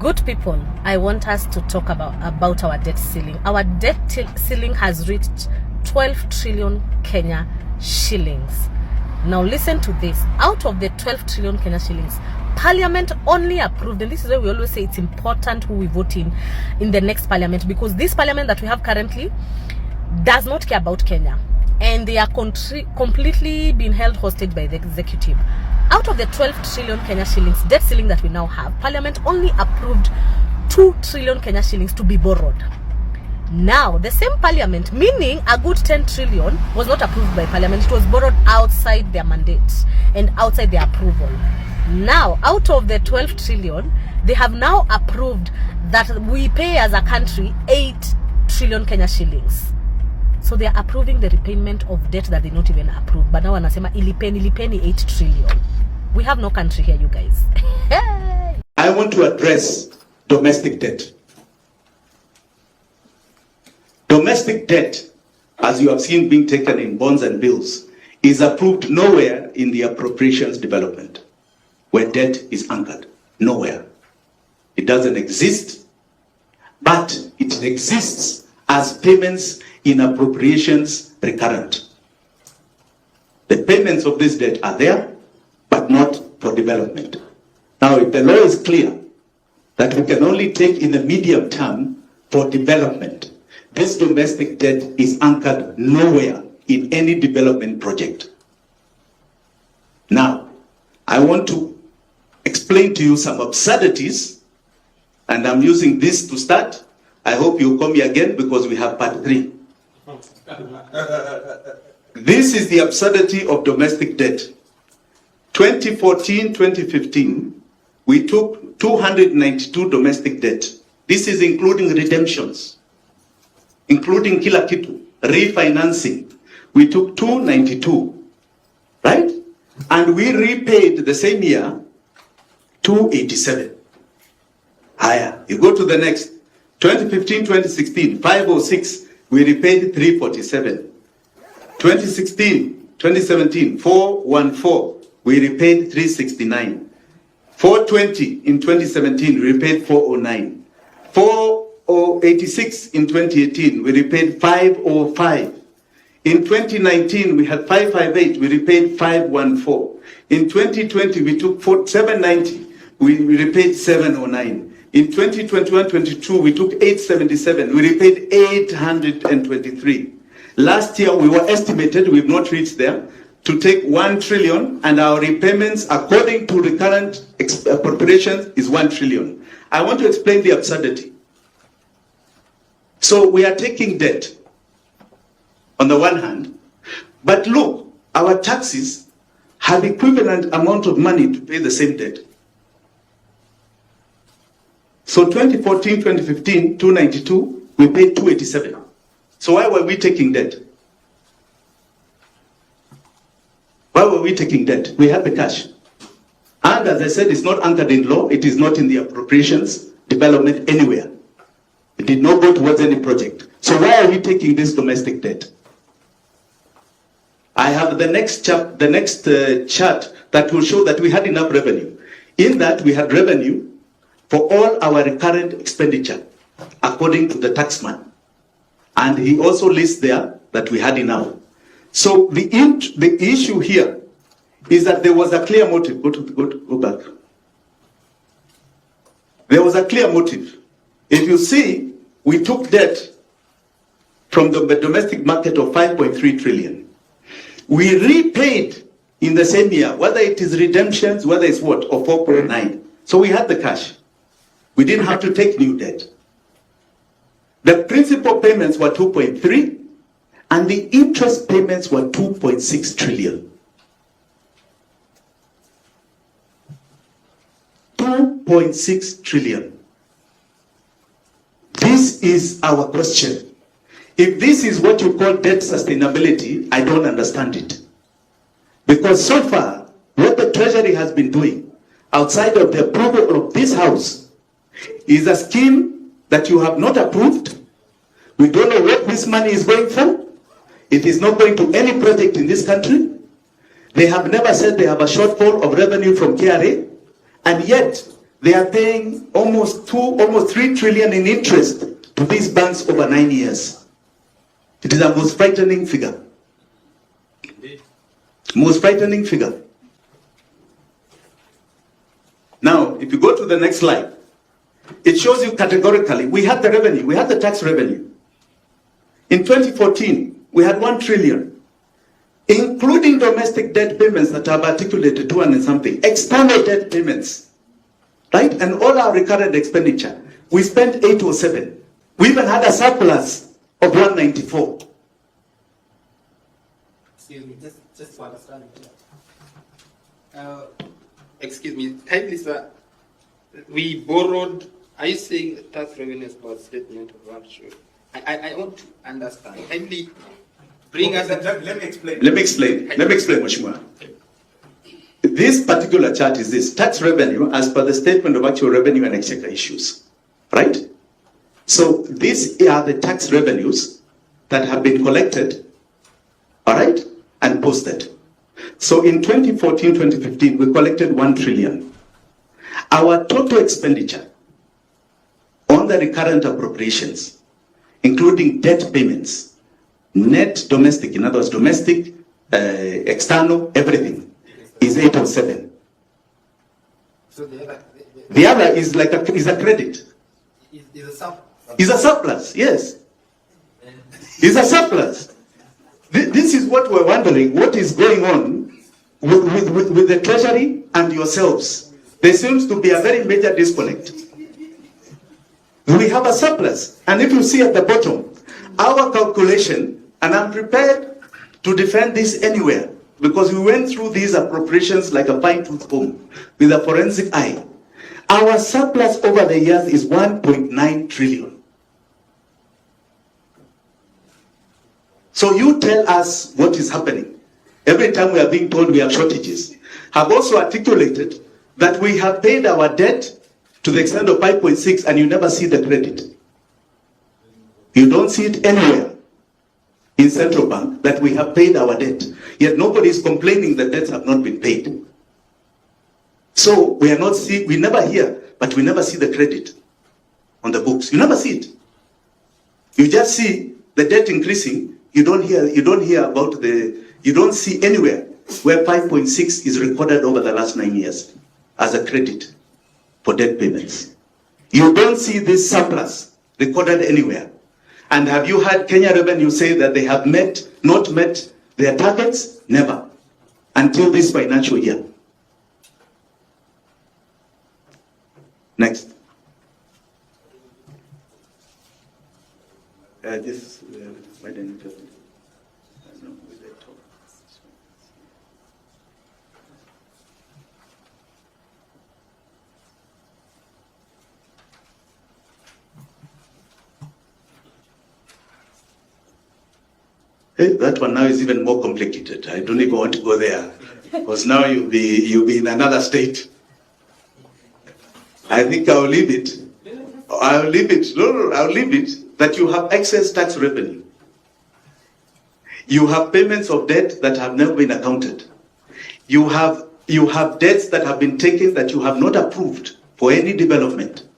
Good people, I want us to talk about our debt ceiling. Our debt ceiling has reached 12 trillion Kenya shillings. Now listen to this. Out of the 12 trillion Kenya shillings, Parliament only approved, and this is why we always say it's important who we vote in the next Parliament, because this Parliament that we have currently does not care about Kenya, and they are completely being held hostage by the executive. Out of the 12 trillion Kenya shillings debt ceiling that we now have, Parliament only approved 2 trillion Kenya shillings to be borrowed. Now, the same Parliament, meaning a good 10 trillion, was not approved by Parliament. It was borrowed outside their mandate and outside their approval. Now, out of the 12 trillion, they have now approved that we pay as a country 8 trillion Kenya shillings. So they are approving the repayment of debt that they not even approved. But now wanasema ilipeni 8 trillion. We have no country here, you guys. I want to address domestic debt. Domestic debt, as you have seen being taken in bonds and bills, is approved nowhere in the appropriations development, where debt is anchored. Nowhere. It doesn't exist, but it exists as payments in appropriations recurrent. The payments of this debt are there, but not for development. Now, if the law is clear that we can only take in the medium term for development, this domestic debt is anchored nowhere in any development project. Now, I want to explain to you some absurdities, and I'm using this to start. I hope you call me again because we have part 3. This is the absurdity of domestic debt. 2014-2015, we took 292 domestic debt. This is including redemptions, including kila kitu, refinancing. We took 292, right? And we repaid the same year 287. Higher. You go to the next. 2015-2016, 506, we repaid 347. 2016-2017, 414, we repaid 369. 420 in 2017, we repaid 409. 486 in 2018, we repaid 505. In 2019, we had 558, we repaid 514. In 2020, we took 790, we repaid 709. In 2021-22, we took 877, we repaid 823. Last year, we were estimated, we've not reached there, to take 1 trillion, and our repayments, according to the current appropriations, is 1 trillion. I want to explain the absurdity. So we are taking debt, on the one hand, but look, our taxes have equivalent amount of money to pay the same debt. So 2014-2015, 292, we paid 287. So why were we taking debt? Why were we taking debt? We had the cash. And as I said, it's not anchored in law. It is not in the appropriations development anywhere. It did not go towards any project. So why are we taking this domestic debt? I have the next chart that will show that we had enough revenue. In that, we had revenue for all our recurrent expenditure, according to the taxman. And he also lists there that we had enough. So the issue here is that there was a clear motive. Go back. There was a clear motive. If you see, we took debt from the domestic market of 5.3 trillion. We repaid in the same year, whether it is redemptions, whether it's what, or 4.9. So we had the cash. We didn't have to take new debt. The principal payments were 2.3, and the interest payments were 2.6 trillion. 2.6 trillion. This is our question. If this is what you call debt sustainability, I don't understand it. Because so far, what the Treasury has been doing, outside of the approval of this House, is a scheme that you have not approved. We don't know what this money is going for. It is not going to any project in this country. They have never said they have a shortfall of revenue from KRA, and yet They are paying almost 3 trillion in interest to these banks over 9 years. It is a most frightening figure. Most frightening figure. Now, if you go to the next slide, it shows you categorically, we had the revenue, we had the tax revenue. In 2014, we had 1 trillion, including domestic debt payments that have articulated 200 and something, external debt payments, right? And all our recurrent expenditure. We spent 807. We even had a surplus of 194. Excuse me, just to understand. Excuse me, kindly, sir. We borrowed. Are you saying the tax revenues about statement of virtue? I want to understand. Kindly bring us. Let me explain. Let me explain, Mheshimiwa. This particular chart is this tax revenue as per the statement of actual revenue and exchequer issues, right? So these are the tax revenues that have been collected, all right, and posted. So in 2014, 2015, we collected 1 trillion. Our total expenditure on the recurrent appropriations, including debt payments, net domestic, in other words, domestic, external, everything, is 807. So the other is like a credit. Is a surplus. Is a surplus, yes. Is a surplus. This is what we're wondering, what is going on with the Treasury and yourselves. There seems to be a very major disconnect. We have a surplus, and if you see at the bottom, our calculation, and I'm prepared to defend this anywhere, because we went through these appropriations like a fine-tooth comb with a forensic eye. Our surplus over the years is 1.9 trillion. So you tell us what is happening. Every time we are being told we have shortages. Have also articulated that we have paid our debt to the extent of 5.6 and you never see the credit. You don't see it anywhere in central bank that we have paid our debt. Yet nobody is complaining that debts have not been paid. So we never hear, but we never see the credit on the books. You never see it. You just see the debt increasing. You don't hear about you don't see anywhere where 5.6 is recorded over the last 9 years as a credit for debt payments. You don't see this surplus recorded anywhere. And have you heard Kenya Revenue say that they have not met their targets? Never. Until this financial year. Next. Why didn't you? That one now is even more complicated. I don't even want to go there, because now you'll be in another state. I think I'll leave it. I'll leave it that you have excess tax revenue. You have payments of debt that have never been accounted. You have debts that have been taken that you have not approved for any development.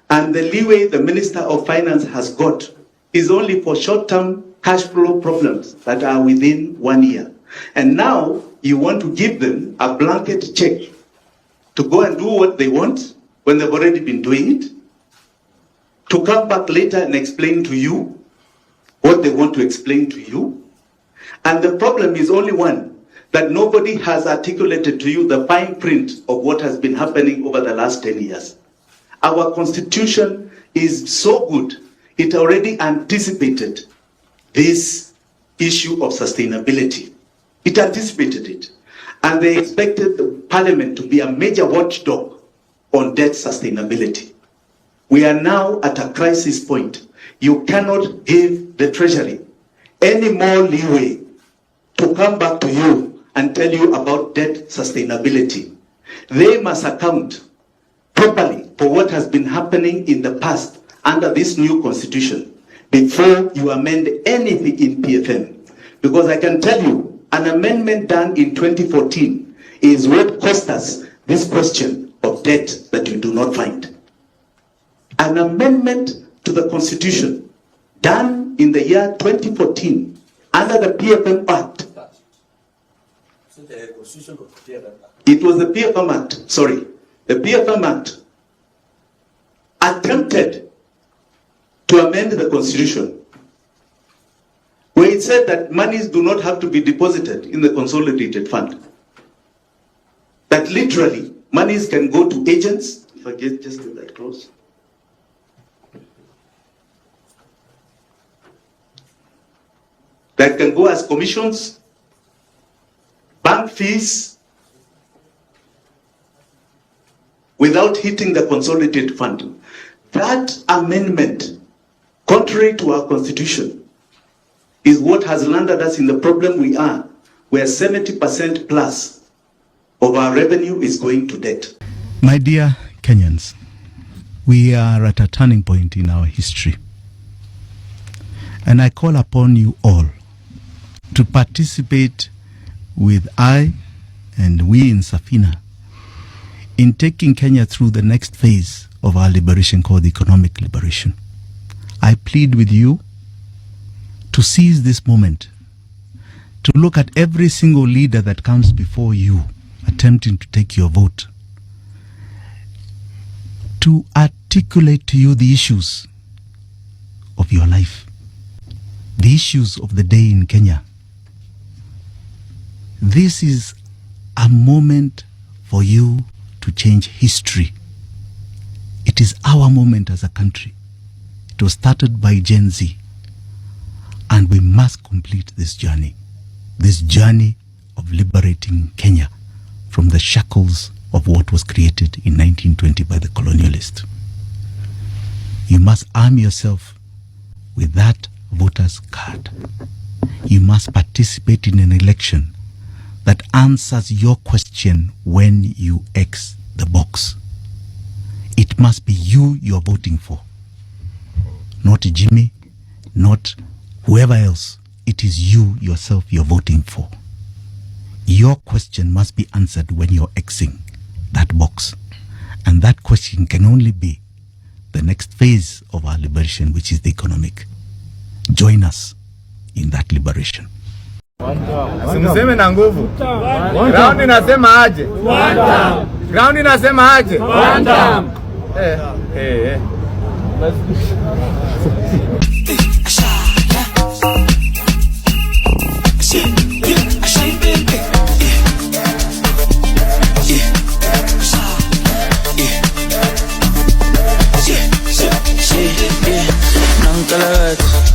And the leeway the Minister of Finance has got is only for short-term cash flow problems that are within 1 year. And now you want to give them a blanket check to go and do what they want when they've already been doing it, to come back later and explain to you what they want to explain to you. And the problem is only one, that nobody has articulated to you the fine print of what has been happening over the last 10 years. Our constitution is so good, it already anticipated this issue of sustainability. It anticipated it. And they expected the parliament to be a major watchdog on debt sustainability. We are now at a crisis point. You cannot give the Treasury any more leeway to come back to you and tell you about debt sustainability. They must account properly for what has been happening in the past under this new constitution before you amend anything in PFM. Because I can tell you, an amendment done in 2014 is what cost us this question of debt that you do not find. An amendment to the Constitution done in the year 2014 under the PFM Act. It was the PFM Act, sorry. The PFM Act attempted to amend the Constitution where it said that monies do not have to be deposited in the consolidated fund. That literally monies can go to agents. If I just get that close. That can go as commissions, bank fees, without hitting the consolidated fund. That amendment, contrary to our constitution, is what has landed us in the problem we are, where 70% plus of our revenue is going to debt. My dear Kenyans, we are at a turning point in our history. And I call upon you all to participate with I and we in Safina in taking Kenya through the next phase of our liberation called economic liberation. I plead with you to seize this moment, to look at every single leader that comes before you attempting to take your vote, to articulate to you the issues of your life, the issues of the day in Kenya. This is a moment for you to change history. It is our moment as a country. It was started by Gen Z, and we must complete this journey of liberating Kenya from the shackles of what was created in 1920 by the colonialist. You must arm yourself with that voter's card. You must participate in an election that answers your question when you X the box. It must be you you're voting for, not Jimmy, not whoever else. It is you yourself you're voting for. Your question must be answered when you're Xing that box. And that question can only be the next phase of our liberation, which is the economic. Join us in that liberation. Simseme na nguvu. Ground inasema aje? Wantam. Ground inasema aje? Wantam. Nunca la ves.